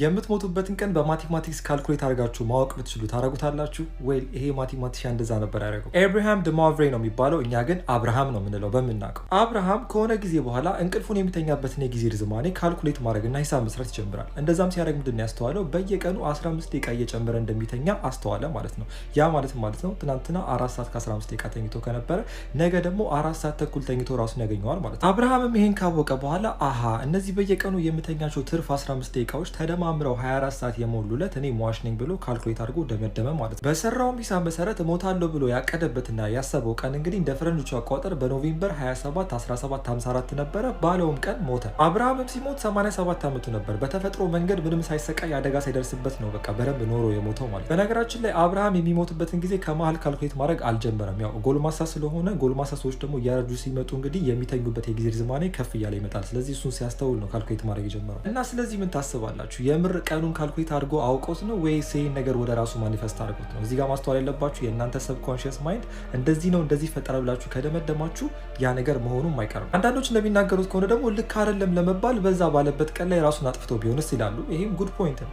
የምትሞቱበትን ቀን በማቴማቲክስ ካልኩሌት አድርጋችሁ ማወቅ ብትችሉ ታረጉታላችሁ ወይ? ይሄ ማቴማቲሻን እንደዛ ነበር ያደረገው። አብርሃም ደማቭሬ ነው የሚባለው፣ እኛ ግን አብርሃም ነው የምንለው በምናውቀው። አብርሃም ከሆነ ጊዜ በኋላ እንቅልፉን የሚተኛበትን የጊዜ ርዝማኔ ካልኩሌት ማድረግና ሂሳብ መስራት ይጀምራል። እንደዛም ሲያደርግ ምንድን ያስተዋለው በየቀኑ 15 ደቂቃ እየጨመረ እንደሚተኛ አስተዋለ ማለት ነው። ያ ማለት ነው ትናንትና 4 ሰዓት ከ15 ደቂቃ ተኝቶ ከነበረ ነገ ደግሞ 4 ሰዓት ተኩል ተኝቶ ራሱን ያገኘዋል ማለት ነው። አብርሃምም ይሄን ካወቀ በኋላ አሃ እነዚህ በየቀኑ የምተኛቸው ትርፍ 15 ደቂቃዎች ተደማ አምረው 24 ሰዓት የሞሉለት እኔ ሟሽ ነኝ ብሎ ካልኩሌት አድርጎ ደመደመ ማለት ነው። በሰራው ሂሳብ መሰረት እሞታለሁ ብሎ ያቀደበትና ያሰበው ቀን እንግዲህ እንደ ፈረንጆቹ አቆጣጠር በኖቬምበር 27 1754 ነበረ። ባለውም ቀን ሞተ። አብርሃምም ሲሞት 87 ዓመቱ ነበር። በተፈጥሮ መንገድ ምንም ሳይሰቃይ አደጋ ሳይደርስበት ነው በቃ በደንብ ኖሮ የሞተው ማለት ነው። በነገራችን ላይ አብርሃም የሚሞትበትን ጊዜ ከመሀል ካልኩሌት ማድረግ አልጀመረም። ያው ጎልማሳ ስለሆነ ጎልማሳ ሰዎች ደግሞ እያረጁ ሲመጡ እንግዲህ የሚተኙበት የጊዜ ርዝማኔ ከፍ እያለ ይመጣል። ስለዚህ እሱን ሲያስተውል ነው ካልኩሌት ማድረግ የጀመረው። እና ስለዚህ ምን ታስባላችሁ? የምር ቀኑን ካልኩሌት አድርጎ አውቆት ነው ወይስ ይሄን ነገር ወደ ራሱ ማኒፌስት አድርጎት ነው? እዚህ ጋር ማስተዋል ያለባችሁ የእናንተ ሰብኮንሺየስ ማይንድ እንደዚህ ነው እንደዚህ ፈጠረ ብላችሁ ከደመደማችሁ ያ ነገር መሆኑም አይቀርም። አንዳንዶች እንደሚናገሩት ከሆነ ደግሞ ልክ አይደለም ለመባል በዛ ባለበት ቀን ላይ ራሱን አጥፍቶ ቢሆንስ ይላሉ። ይሄም ጉድ ፖይንት ነው።